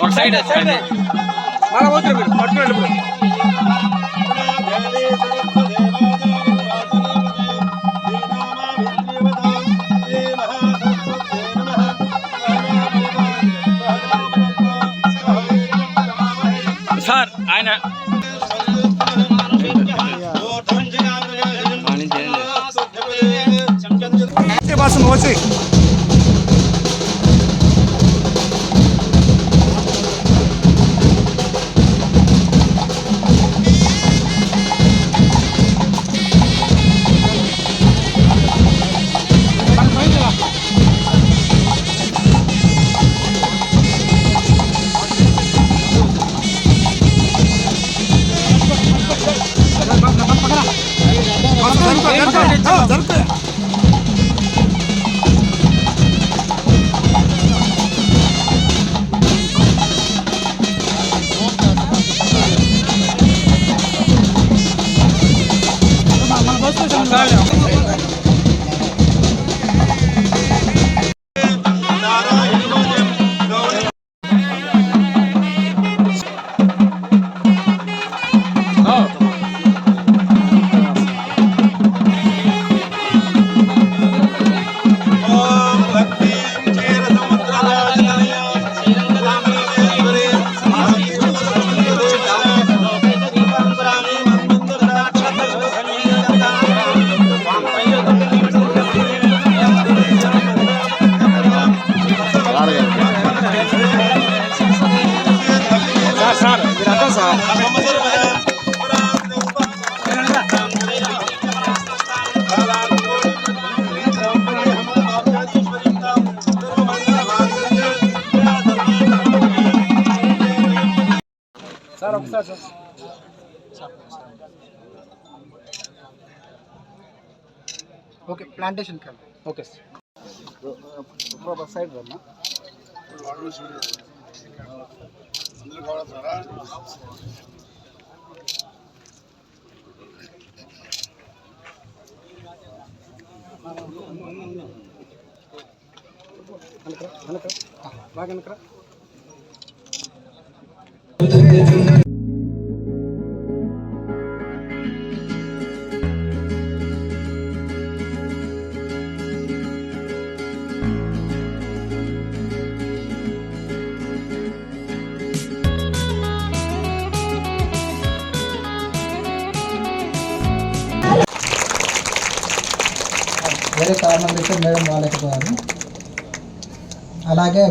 ఒక సైడ్ మళ్ళీ పోతారు మీరు పట్టుకున్నప్పుడు సార్ ఆయన వచ్చి సార్ ఒకసారి సార్ ఓకే ప్లాంటేషన్ కాదు ఓకే సార్ సైడ్ రమ్మా బాగా వెనకరా వేరే కారణం అయితే మేడం రాలేకపోయారు. అలాగే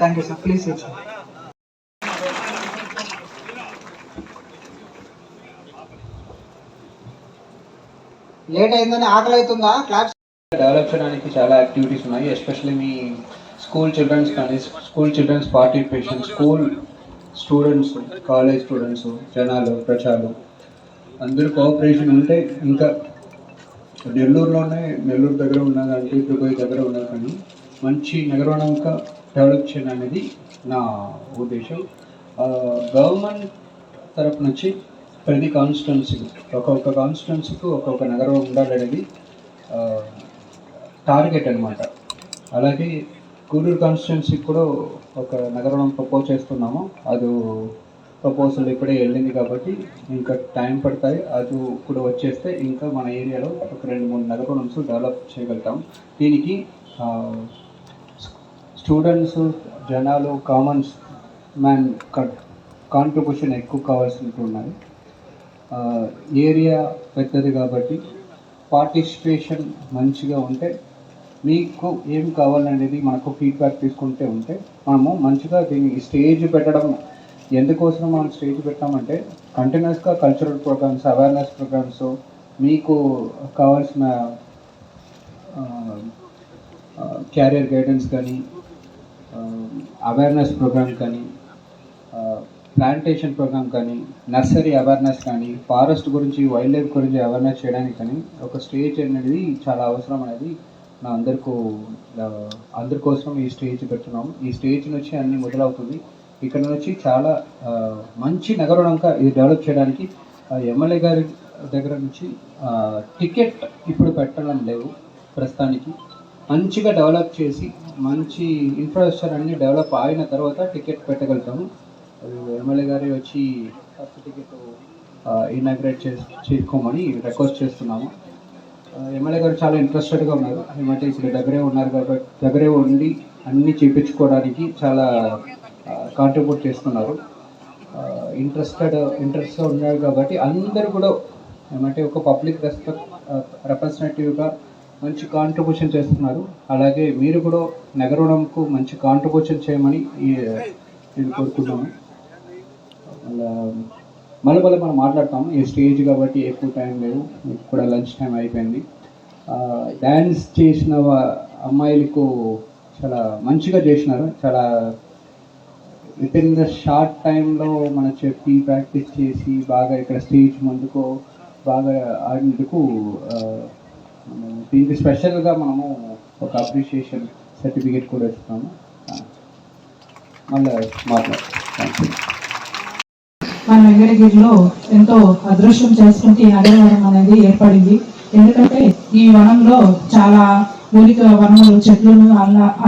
thank you sir please sir. Late అయిందని ఆకలి అవుతుందా? క్లాస్ డెవలప్ చేయడానికి చాలా యాక్టివిటీస్ ఉన్నాయి. ఎస్పెషల్లీ మీ స్కూల్ చిల్డ్రన్స్ కానీ school childrens participation, school students, college students, జనాలు, ప్రజలు అందరూ కోఆపరేషన్ ఉంటే ఇంకా నెల్లూరు దగ్గర ఉన్నదంటే తిరుపతి దగ్గర ఉన్నది కానీ మంచి నగరంగా డెవలప్ చేయడం అనేది నా ఉద్దేశం. గవర్నమెంట్ తరపు నుంచి ప్రతి కాన్స్టిట్యున్సీకి ఒక్కొక్క కాన్స్టిట్యున్సీకి ఒక్కొక్క నగరం ఉండాలనేది టార్గెట్ అనమాట. అలాగే గూడూరు కాన్స్టిట్యున్సీకి కూడా ఒక నగరం ప్రపోజ్ చేస్తున్నాము. అది ప్రపోజల్ ఇప్పుడే వెళ్ళింది కాబట్టి ఇంకా టైం పడతాయి. అది ఇప్పుడు వచ్చేస్తే ఇంకా మన ఏరియాలో ఒక 2-3 నగరోన్స్ డెవలప్ చేయగలుగుతాం. దీనికి స్టూడెంట్స్, జనాలు, కామన్స్ మ్యాన్ కాంట్రిబ్యూషన్ ఎక్కువ కావాల్సి ఉన్నాయి. ఏరియా పెద్దది కాబట్టి పార్టిసిపేషన్ మంచిగా ఉంటే, మీకు ఏం కావాలనేది మనకు ఫీడ్బ్యాక్ తీసుకుంటే ఉంటే మనము మంచిగా దీన్ని స్టేజ్ పెట్టడం. ఎందుకోసం మనం స్టేజ్ పెట్టామంటే కంటిన్యూస్గా కల్చరల్ ప్రోగ్రామ్స్, అవేర్నెస్ ప్రోగ్రామ్స్, మీకు కావాల్సిన క్యారియర్ గైడెన్స్ కానీ, అవేర్నెస్ ప్రోగ్రామ్ కానీ, ప్లాంటేషన్ ప్రోగ్రామ్ కానీ, నర్సరీ అవేర్నెస్ కానీ, ఫారెస్ట్ గురించి, వైల్డ్ లైఫ్ గురించి అవేర్నెస్ చేయడానికి కానీ ఒక స్టేజ్ అనేది చాలా అవసరం అనేది నా అందరి కోసం ఈ స్టేజ్ పెడుతున్నాము. ఈ స్టేజ్ నుంచి అన్ని మొదలవుతుంది. ఇక్కడ నుంచి చాలా మంచి నగరంగా ఇది డెవలప్ చేయడానికి ఎమ్మెల్యే గారి దగ్గర నుంచి టికెట్ ఇప్పుడు పెట్టడం లేవు. ప్రస్తుతానికి మంచిగా డెవలప్ చేసి మంచి ఇన్ఫ్రాస్ట్రక్చర్ అన్ని డెవలప్ అయిన తర్వాత టికెట్ పెట్టగలుగుతాము. ఎమ్మెల్యే గారి వచ్చి ఫస్ట్ టికెట్ ఇనాగ్రేట్ చేసుకోమని రిక్వెస్ట్ చేస్తున్నాము. ఎమ్మెల్యే గారు చాలా ఇంట్రెస్టెడ్గా ఉన్నారు. ఏమంటే ఇప్పుడు దగ్గరే ఉన్నారు కాబట్టి దగ్గరే ఉండి అన్నీ చేయించుకోవడానికి చాలా కాంట్రిబ్యూట్ చేస్తున్నారు. ఇంట్రెస్ట్గా ఉన్నారు కాబట్టి అందరూ కూడా ఏమంటే ఒక పబ్లిక్ రిప్రజెంటేటివ్గా మంచి కాంట్రిబ్యూషన్ చేస్తున్నారు. అలాగే మీరు కూడా నగరంకు మంచి కాంట్రిబ్యూషన్ చేయమని నేను కోరుకున్నాను. మళ్ళీ మనం మాట్లాడతాము. ఈ స్టేజ్ కాబట్టి ఎక్కువ టైం లేదు, మీకు కూడా లంచ్ టైం అయిపోయింది. డ్యాన్స్ చేసిన అమ్మాయిలకు చాలా మంచిగా చేసినారు. చాలా విత్ ఇన్ ద షార్ట్ టైంలో మనం చెప్పి ప్రాక్టీస్ చేసి బాగా ఇక్కడ స్టేజ్ ముందుకు బాగా ఆడినందుకు దీనికి స్పెషల్గా మనము ఒక అప్రిషియేషన్ సర్టిఫికేట్ కూడా ఇస్తాము. మళ్ళీ మాట్లాడతాం. మన వెంకటగిరిలో ఎంతో అదృష్టం చేసుకుంటే ఈ నగరవనం అనేది ఏర్పడింది. ఎందుకంటే ఈ వనంలో చాలా మూలిక వనములు, చెట్లు,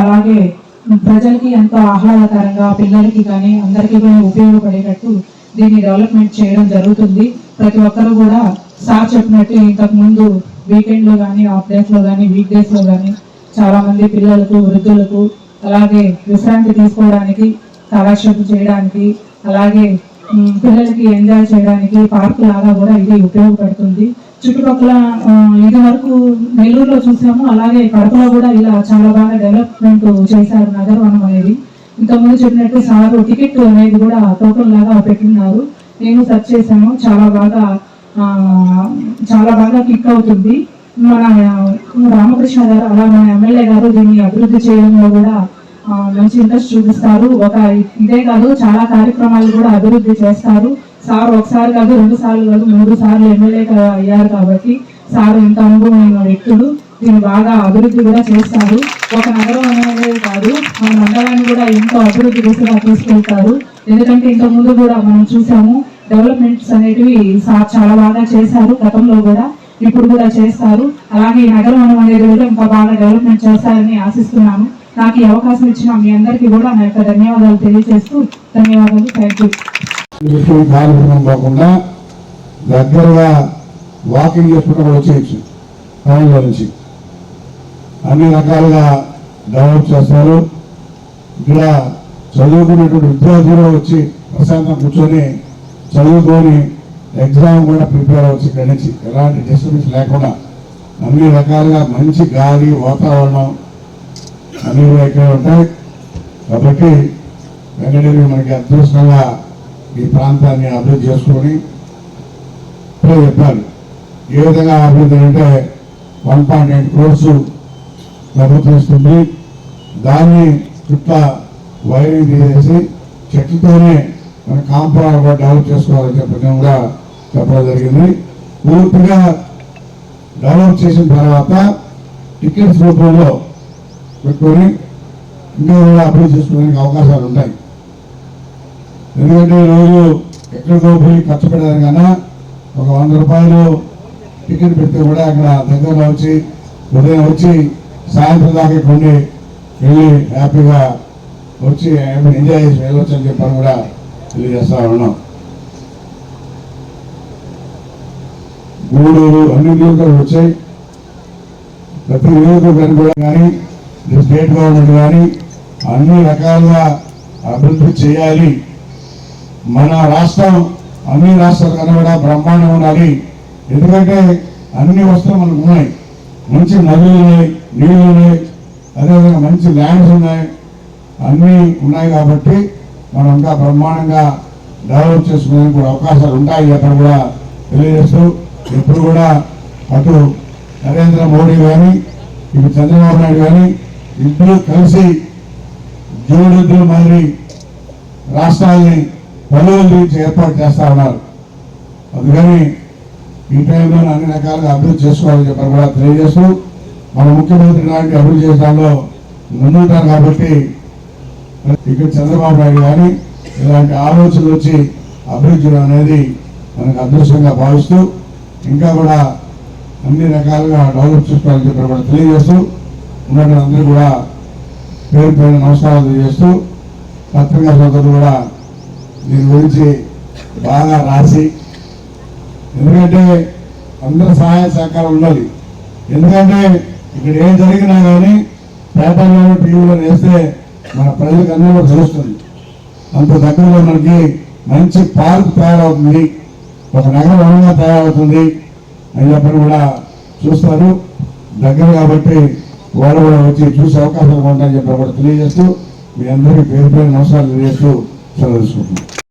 అలాగే ప్రజలకి ఎంతో ఆహ్లాదకరంగా, పిల్లలకి కానీ అందరికీ కానీ ఉపయోగపడేటట్టు దీన్ని డెవలప్మెంట్ చేయడం జరుగుతుంది. ప్రతి ఒక్కరు కూడా సార్ చెప్పినట్టు ఇంతకు ముందు వీకెండ్లో కానీ, ఆఫ్ డేస్లో కానీ, వీక్ డేస్లో కానీ చాలామంది పిల్లలకు, వృద్ధులకు, అలాగే విశ్రాంతి తీసుకోవడానికి, కాలక్షేపం చేయడానికి, అలాగే పిల్లలకి ఎంజాయ్ చేయడానికి పార్కు లాగా కూడా ఇది ఉపయోగపడుతుంది. చుట్టుపక్కల ఇది వరకు నెల్లూరులో చూసాము, అలాగే కడపలో కూడా ఇలా చాలా బాగా డెవలప్మెంట్ చేశారు నగరవనం అనేది. ఇంతకుముందు చెప్పినట్టు సారు టికెట్ అనేది కూడా టోకెన్ లాగా పెట్టిన్నారు. నేను సెర్చ్ చేశాను, చాలా బాగా క్లిక్ అవుతుంది. మన రామకృష్ణ గారు, అలా మన ఎమ్మెల్యే గారు దీన్ని అభివృద్ధి చేయడంలో కూడా మంచి ఇంట్రెస్ట్ చూపిస్తారు. ఇదే కాదు, చాలా కార్యక్రమాలు కూడా అభివృద్ధి చేస్తారు. సార్ ఒకసారి కాదు, 2 సార్లు కాదు, 3 సార్లు ఎమ్మెల్యే అయ్యారు కాబట్టి సార్ ఇంత అనుభవమైన వ్యక్తులు. దీన్ని బాగా అభివృద్ధి కూడా చేస్తారు. ఒక నగరం అనేది కాదు, మన మండలాన్ని కూడా ఎంతో అభివృద్ధి దిశగా తీసుకెళ్తారు. ఎందుకంటే ఇంతకుముందు కూడా మనం చూసాము, డెవలప్మెంట్స్ అనేటివి సార్ చాలా బాగా చేశారు. గతంలో కూడా, ఇప్పుడు కూడా చేస్తారు. అలాగే ఈ నగరం అనేది కూడా ఇంకా బాగా డెవలప్మెంట్ చేస్తారని ఆశిస్తున్నాను. నాకు ఈ అవకాశం ఇచ్చిన మీ అందరికీ కూడా నా యొక్క ధన్యవాదాలు తెలియజేస్తూ ధన్యవాదాలు. Thank you. కార్యక్రమం కాకుండా దగ్గరగా వాకింగ్ చేసుకుంటూ వచ్చేయచ్చు. టౌన్లో నుంచి అన్ని రకాలుగా డెవలప్ చేస్తారు. ఇక్కడ చదువుకునేటువంటి విద్యార్థులు వచ్చి ప్రశాంతంగా కూర్చొని చదువుకొని ఎగ్జామ్ కూడా ప్రిపేర్ అవ్వచ్చు. ఇక్కడి నుంచి ఎలాంటి డిస్టర్బెన్స్ లేకుండా అన్ని రకాలుగా మంచి గాలి, వాతావరణం అన్నీ కూడా ఇక్కడ ఉంటాయి. కాబట్టి వెంకటగిరి మనకి అదృష్టంగా ఈ ప్రాంతాన్ని అభివృద్ధి చేసుకొని ఇప్పుడే చెప్పారు. ఏ విధంగా అభివృద్ధి అంటే 1.8 crores ప్రభుత్వం ఇస్తుంది. దాన్ని చుట్టూ వైరింగ్ తీసేసి చెట్లతోనే మన కాంపౌండ్ కూడా డెవలప్ చేసుకోవాలని చెప్పడం కూడా చెప్పడం జరిగింది. పూర్తిగా డెవలప్ చేసిన తర్వాత టికెట్స్ రూపంలో పెట్టుకొని ఇంకా కూడా అభివృద్ధి చేసుకోవడానికి అవకాశాలు ఉంటాయి. ఎందుకంటే ఈరోజు ఎక్కడికో పోయి ఖర్చు పెట్టడానికన్నా ఒక 100 రూపాయలు టికెట్ పెడితే కూడా అక్కడ దగ్గరలో వచ్చి ఉదయం వచ్చి సాయంత్రం దాకా కొన్ని వెళ్ళి హ్యాపీగా వచ్చి ఎంజాయ్ చేసి వెళ్ళొచ్చు అని చెప్పని కూడా తెలియజేస్తా ఉన్నాం. గూడూరు అన్ని నియోజకవర్గాలు వచ్చాయి. ప్రతి నియోజకవర్గానికి కూడా కానీ స్టేట్ గవర్నమెంట్ కానీ అన్ని రకాలుగా అభివృద్ధి చేయాలి. మన రాష్ట్రం అన్ని రాష్ట్రాల కన్నా కూడా బ్రహ్మాండం ఉండాలి. ఎందుకంటే అన్ని వస్తువులు మనకు ఉన్నాయి. మంచి నదులు ఉన్నాయి, నీళ్లు ఉన్నాయి, అదేవిధంగా మంచి ల్యాండ్స్ ఉన్నాయి, అన్నీ ఉన్నాయి. కాబట్టి మనం ఇంకా బ్రహ్మాండంగా డెవలప్ చేసుకునేందుకు కూడా అవకాశాలు ఉంటాయి. అక్కడ కూడా తెలియజేస్తూ ఎప్పుడు కూడా అటు నరేంద్ర మోడీ కానీ ఇటు చంద్రబాబు నాయుడు కానీ ఇద్దరు కలిసి జోడెద్దుల మాదిరి రాష్ట్రాలని పలువురు తీర్చి ఏర్పాటు చేస్తా ఉన్నారు. అందుకని ఈ టైంలో అన్ని రకాలుగా అభివృద్ధి చేసుకోవాలని చెప్పని కూడా తెలియజేస్తూ మన ముఖ్యమంత్రి లాంటి అభివృద్ధి చేయడంలో ముందుంటారు. కాబట్టి ఇక్కడ చంద్రబాబు నాయుడు కానీ ఇలాంటి ఆలోచనలు వచ్చి అభివృద్ధి చేయడం అనేది మనకు అదృష్టంగా భావిస్తూ ఇంకా కూడా అన్ని రకాలుగా డెవలప్ చేసుకోవాలని చెప్పి కూడా తెలియజేస్తూ ఉన్నటువంటి అందరూ కూడా పేరు పేరు నమస్కారాలు తెలియజేస్తూ పత్రికా సోదరులు కూడా దీని గురించి బాగా రాసి, ఎందుకంటే అందరూ సహాయ సహకారం ఉండాలి. ఎందుకంటే ఇక్కడ ఏం జరిగినా కానీ పేపర్లో టీవీలో వేస్తే మన ప్రజలకు అందరూ కూడా తెలుస్తుంది. అంత దగ్గరలో మనకి మంచి పార్క్ తయారవుతుంది, ఒక నగర వనంగా తయారవుతుంది అని చెప్పని కూడా చూస్తారు. దగ్గర కాబట్టి వాళ్ళు కూడా వచ్చి చూసే అవకాశాలు ఉంటాయని చెప్పి కూడా తెలియజేస్తూ మీ అందరికీ పేరు పేరు నమస్కారాలు తెలియజేస్తూ సెలవు తీసుకుంటున్నాను.